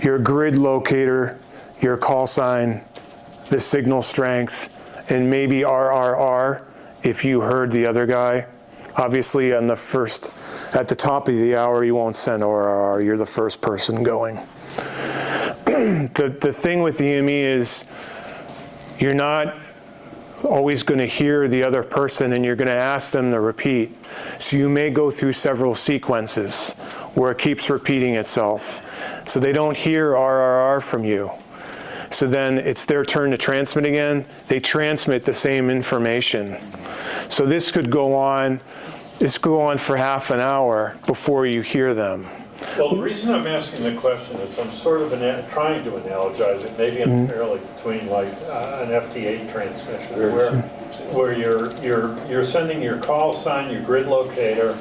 V: your grid locator, your call sign, the signal strength, and maybe RRR if you heard the other guy. Obviously at the top of the hour, you won't send RRR, you're the first person going. The thing with EME is you're not always going to hear the other person and you're going to ask them to repeat. So you may go through several sequences where it keeps repeating itself. So they don't hear RRR from you. So then it's their turn to transmit again. They transmit the same information. So this could go on for half an hour before you hear them.
F: Well, the reason I'm asking the question is I'm sort of trying to analogize it, maybe unfairly, between like an FT8 transmission, where you're sending your call sign, your grid locator.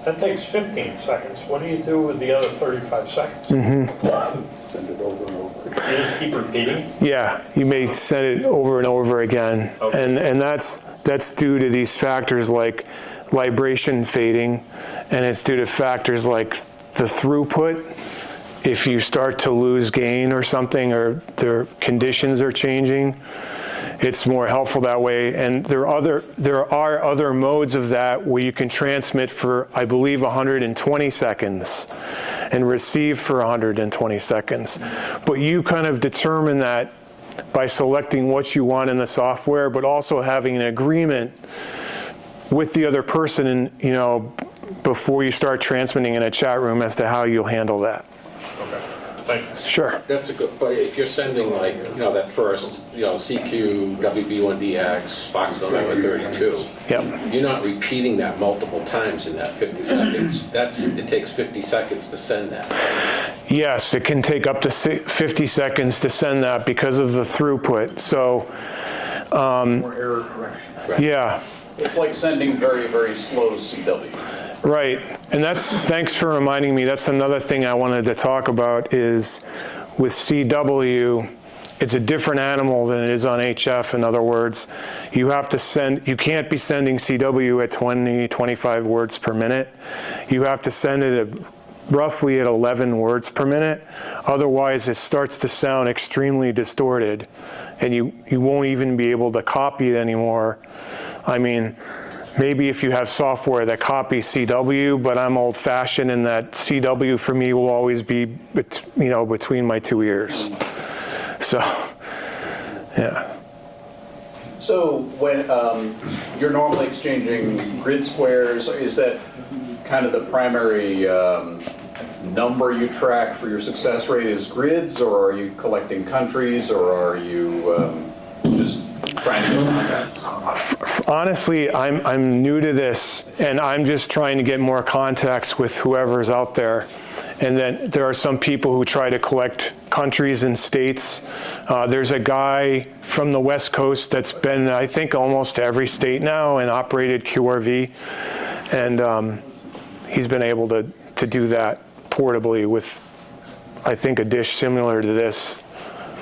F: That takes 15 seconds. What do you do with the other 35 seconds? Send it over and over. You just keep repeating?
V: Yeah, you may send it over and over again. Okay. And that's due to these factors like libration fading, and it's due to factors like the throughput. If you start to lose gain or something, or their conditions are changing, it's more helpful that way. And there are other modes of that where you can transmit for, I believe, 120 seconds and receive for 120 seconds. But you kind of determine that by selecting what you want in the software, but also having an agreement with the other person, before you start transmitting in a chat room as to how you'll handle that.
F: Okay. Thank you.
V: Sure.
R: That's a good, but if you're sending like, that first, CQ, WB1DX, Fox November 32,
V: Yep.
R: you're not repeating that multiple times in that 50 seconds. It takes 50 seconds to send that.
V: Yes, it can take up to 50 seconds to send that because of the throughput. So,
M: Or error correction.
R: Right.
V: yeah.
M: It's like sending very, very slow CW.
V: Right, and thanks for reminding me, that's another thing I wanted to talk about is with CW, it's a different animal than it is on HF. In other words, you can't be sending CW at 20, 25 words per minute. You have to send it roughly at 11 words per minute. Otherwise, it starts to sound extremely distorted, and you won't even be able to copy it anymore. I mean, maybe if you have software that copies CW, but I'm old-fashioned in that CW for me will always be, between my two ears. So, yeah.
M: So when you're normally exchanging grid squares, is that kind of the primary number you track for your success rate is grids, or are you collecting countries, or are you just trying to get contacts?
V: Honestly, I'm new to this, and I'm just trying to get more contacts with whoever's out there. And then there are some people who try to collect countries and states. There's a guy from the West Coast that's been, I think, almost to every state now and operated QRV. And he's been able to do that portably with, I think, a dish similar to this.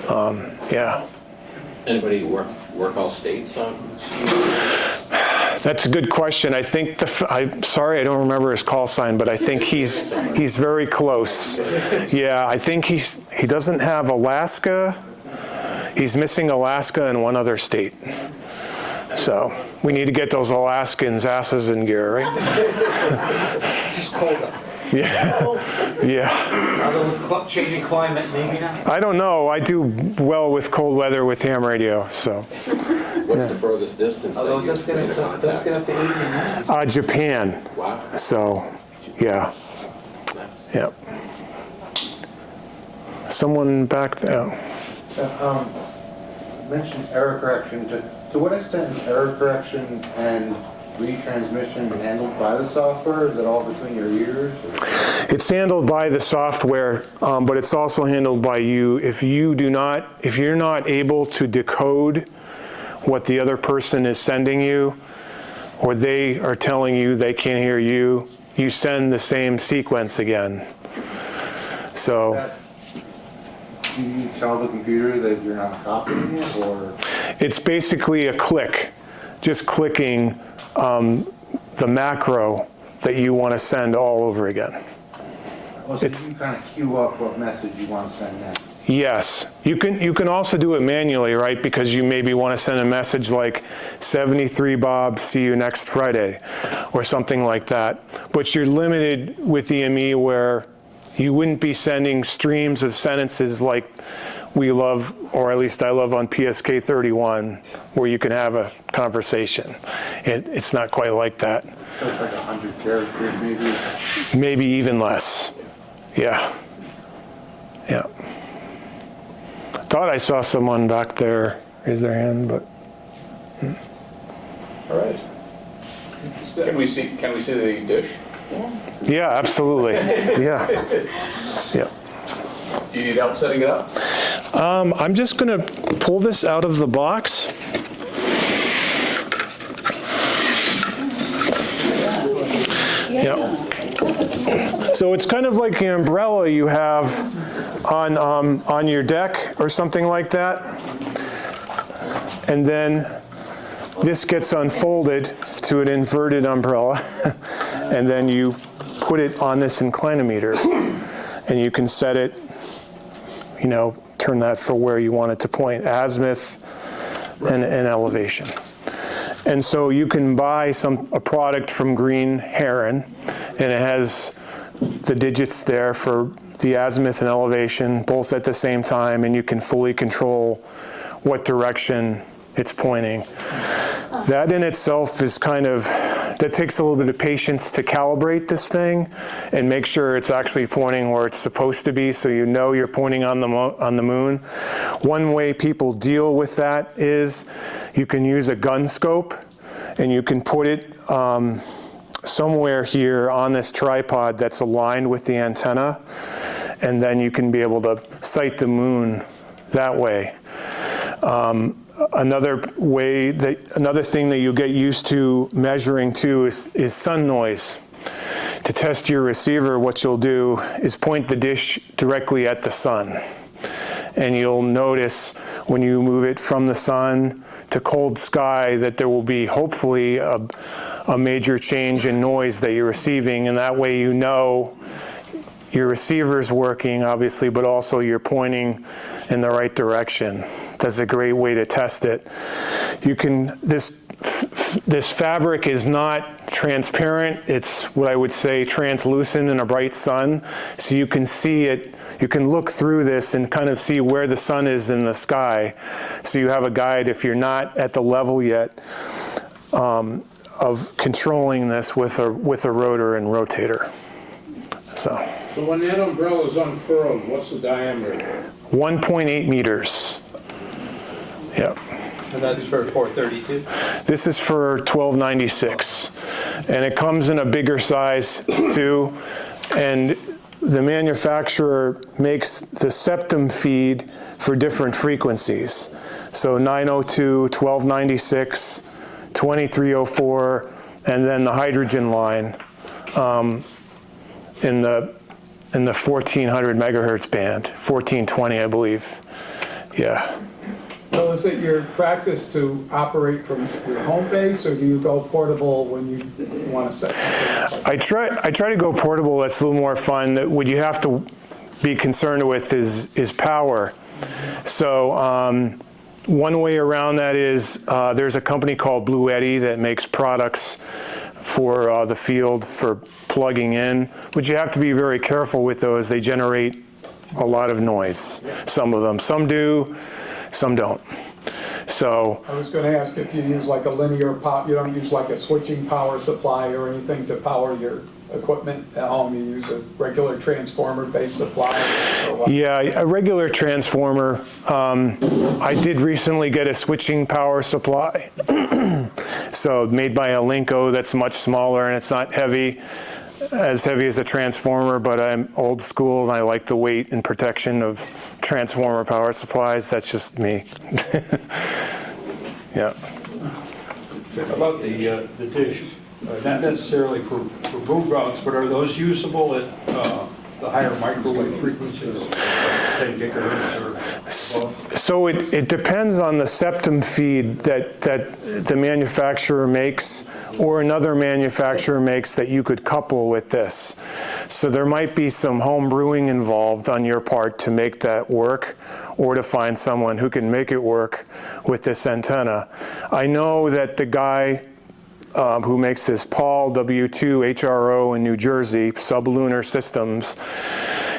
V: Yeah.
R: Anybody work all states on?
V: That's a good question. I think I'm sorry, I don't remember his call sign, but I think he's very close. Yeah, I think he doesn't have Alaska. He's missing Alaska and one other state. So we need to get those Alaskans' asses in gear, right?
A: Just colder.
V: Yeah. Yeah.
A: Although with changing climate, maybe not.
V: I don't know. I do well with cold weather with ham radio, so.
R: What's the furthest distance?
A: Although it does get up to 80 and 90.
V: Japan.
R: Wow.
V: So, yeah. Yeah. Someone back there.
N: Mentioned error correction. To what extent is error correction and retransmission handled by the software? Is it all between your ears?
V: It's handled by the software, but it's also handled by you. If you're not able to decode what the other person is sending you, or they are telling you they can't hear you, you send the same sequence again. So.
N: Do you tell the computer that you're not copying it, or?
V: It's basically a click, just clicking the macro that you want to send all over again.
N: Oh, so you kind of queue up what message you want to send next.
V: Yes, you can also do it manually, right? Because you maybe want to send a message like 73 Bob, see you next Friday, or something like that. But you're limited with EME where you wouldn't be sending streams of sentences like we love, or at least I love on PSK 31, where you can have a conversation. It's not quite like that.
N: So it's like 100 characters maybe?
V: Maybe even less. Yeah. Yeah. Thought I saw someone back there raise their hand, but.
M: All right. Can we see the dish?
V: Yeah, absolutely. Yeah. Yeah.
M: Do you need help setting it up?
V: I'm just going to pull this out of the box. Yeah. So it's kind of like the umbrella you have on your deck or something like that. And then this gets unfolded to an inverted umbrella. And then you put it on this inclinometer. And you can set it, turn that for where you want it to point, azimuth and elevation. And so you can buy a product from Green Heron, and it has the digits there for the azimuth and elevation, both at the same time, and you can fully control what direction it's pointing. That in itself is kind of that takes a little bit of patience to calibrate this thing and make sure it's actually pointing where it's supposed to be, so you know you're pointing on the moon. One way people deal with that is you can use a gun scope, and you can put it somewhere here on this tripod that's aligned with the antenna, and then you can be able to sight the moon that way. Another thing that you get used to measuring too is sun noise. To test your receiver, what you'll do is point the dish directly at the sun. And you'll notice when you move it from the sun to cold sky that there will be hopefully a major change in noise that you're receiving, and that way you know your receiver's working, obviously, but also you're pointing in the right direction. That's a great way to test it. This fabric is not transparent. It's what I would say translucent in a bright sun. So you can see it, you can look through this and kind of see where the sun is in the sky. So you have a guide if you're not at the level yet of controlling this with a rotor and rotator. So
Q: when that umbrella is unfurled, what's the diameter?
V: 1.8 meters. Yep.
J: And that's for 432?
V: This is for 1296. And it comes in a bigger size too. And the manufacturer makes the septum feed for different frequencies. So 902, 1296, 2304, and then the hydrogen line in the 1400 megahertz band, 1420, I believe. Yeah.
E: So is it your practice to operate from your home base, or do you go portable when you want to set something up?
V: I try to go portable. That's a little more fun. What you have to be concerned with is power. So one way around that is there's a company called Blue Eddy that makes products for the field for plugging in, but you have to be very careful with those. They generate a lot of noise, some of them. Some do, some don't. So
E: I was going to ask if you use like a linear power, you don't use like a switching power supply or anything to power your equipment at home. You use a regular transformer-based supply? Or what?
V: Yeah, a regular transformer. I did recently get a switching power supply. So made by Alinco, that's much smaller and it's not as heavy as a transformer, but I'm old school and I like the weight and protection of transformer power supplies. That's just me. Yeah.
G: About the dish, not necessarily for MoonBounce, but are those usable at the higher microwave frequencies, like 10 gigahertz or above?
V: So it depends on the septum feed that the manufacturer makes or another manufacturer makes that you could couple with this. So there might be some home brewing involved on your part to make that work, or to find someone who can make it work with this antenna. I know that the guy who makes this, Paul W2 HRO in New Jersey, Sublunar Systems,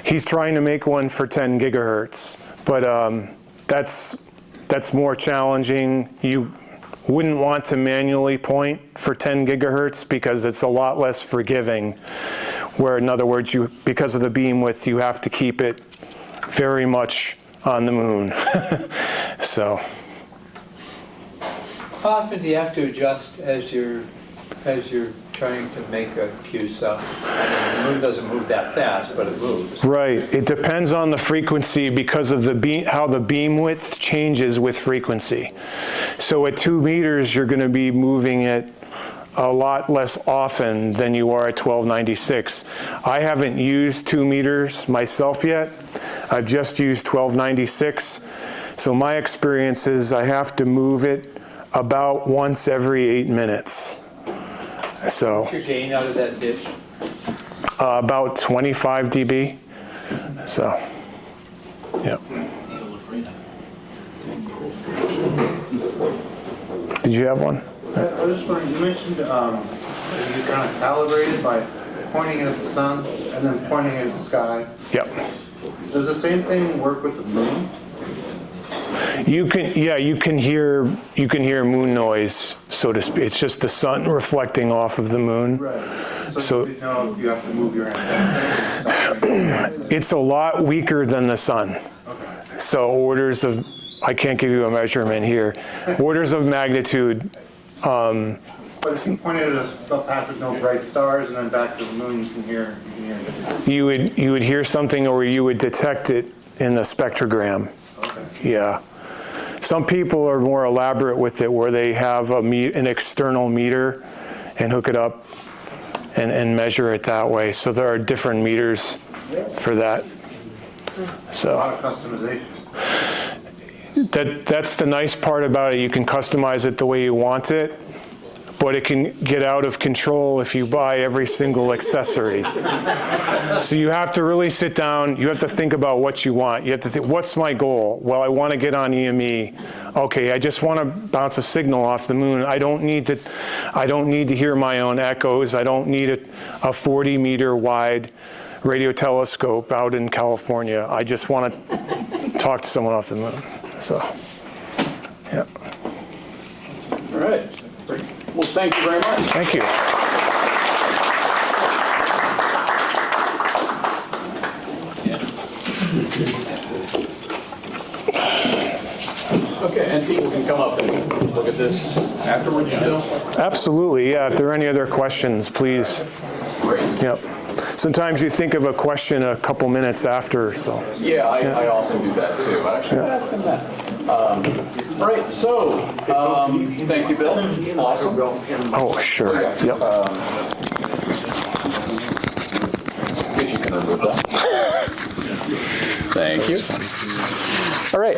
V: he's trying to make one for 10 gigahertz, but that's more challenging. You wouldn't want to manually point for 10 gigahertz because it's a lot less forgiving, where in other words, because of the beam width, you have to keep it very much on the moon. So.
J: How often do you have to adjust as you're trying to make a QSO? I mean, the moon doesn't move that fast, but it moves.
V: Right. It depends on the frequency because of how the beam width changes with frequency. So at 2 meters, you're going to be moving it a lot less often than you are at 1296. I haven't used 2 meters myself yet. I've just used 1296. So my experience is I have to move it about once every 8 minutes. So
J: what's your gain out of that dish?
V: About 25 dB. So, yeah. Did you have one?
N: I was just wondering, you mentioned you kind of calibrated by pointing it at the sun and then pointing it at the sky.
V: Yep.
N: Does the same thing work with the moon?
V: You can hear moon noise, so to speak. It's just the sun reflecting off of the moon.
N: Right.
V: So
N: you know if you have to move your hand.
V: it's a lot weaker than the sun.
N: Okay.
V: So orders of, I can't give you a measurement here, orders of magnitude.
N: But if you pointed at a path with no bright stars and then back to the moon, you can hear it.
V: You would hear something, or you would detect it in the spectrogram.
N: Okay.
V: Yeah. Some people are more elaborate with it, where they have an external meter and hook it up and measure it that way. So there are different meters for that. So
N: a lot of customization.
V: that's the nice part about it. You can customize it the way you want it, but it can get out of control if you buy every single accessory. So you have to really sit down, you have to think about what you want. You have to think, what's my goal? Well, I want to get on EME. Okay, I just want to bounce a signal off the moon. I don't need to hear my own echoes. I don't need a 40-meter wide radio telescope out in California. I just want to talk to someone off the moon. So, yeah.
M: All right. Well, thank you very much.
V: Thank you.
M: Okay, and people can come up and look at this afterwards still?
V: Absolutely, yeah. If there are any other questions, please.
M: Great.
V: Yep. Sometimes you think of a question a couple minutes after, so.
M: Yeah, I often do that too, actually. All right, so thank you, Bill. Awesome.
V: Oh, sure. Yep.
M: If you can remove that. Thank you. All right.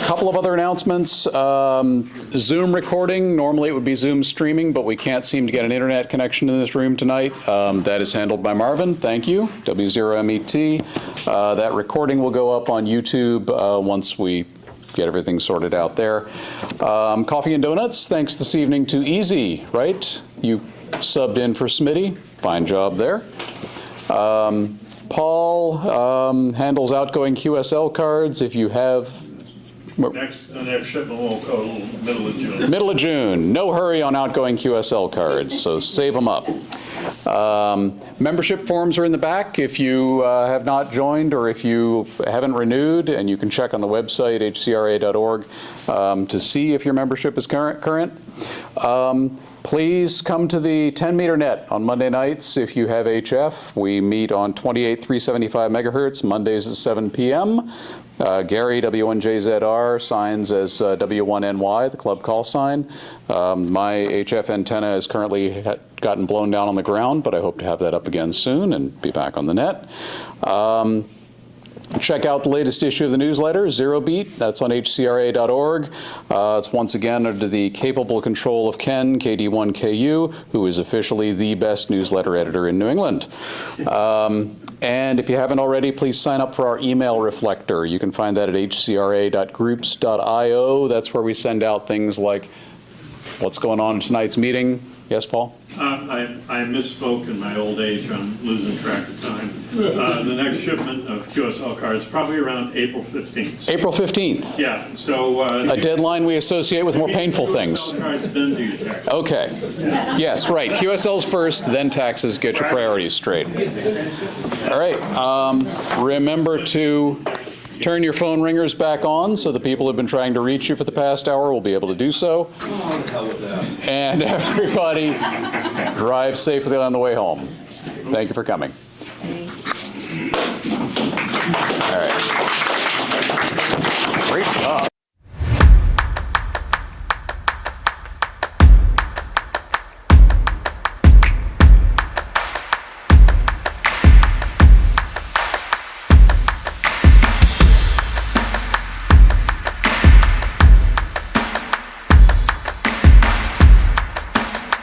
M: Couple of other announcements. Zoom recording. Normally it would be Zoom streaming, but we can't seem to get an internet connection in this room tonight. That is handled by Marvin. Thank you. W0MET. That recording will go up on YouTube once we get everything sorted out there. Coffee and donuts. Thanks this evening to Easy, right? You subbed in for Smitty. Fine job there. Paul handles outgoing QSL cards. If you have
F: The next shipment will go middle of June.
B: Middle of June. No hurry on outgoing QSL cards, so save them up. Membership forms are in the back if you have not joined or if you haven't renewed, and you can check on the website, hcra.org, to see if your membership is current. Please come to the 10-meter net on Monday nights if you have HF. We meet on 28,375 megahertz, Mondays at 7 p.m. Gary, W1JZR, signs as W1NY, the club call sign. My HF antenna has currently gotten blown down on the ground, but I hope to have that up again soon and be back on the net. Check out the latest issue of the newsletter, Zero Beat. That's on hcra.org. It's once again under the capable control of Ken, KD1KU, who is officially the best newsletter editor in New England. And if you haven't already, please sign up for our email reflector. You can find that at hcra.groups.io. That's where we send out things like what's going on in tonight's meeting. Yes, Paul?
F: I misspoke in my old age. I'm losing track of time. The next shipment of QSL cards probably around April 15th.
B: April 15th.
F: Yeah, so...
B: a deadline we associate with more painful things.
F: QSL cards, then do your taxes.
B: Okay. Yes, right. QSLs first, then taxes. Get your priorities straight. All right. Remember to turn your phone ringers back on so the people who have been trying to reach you for the past hour will be able to do so. And everybody, drive safely on the way home. Thank you for coming. All right. Great job.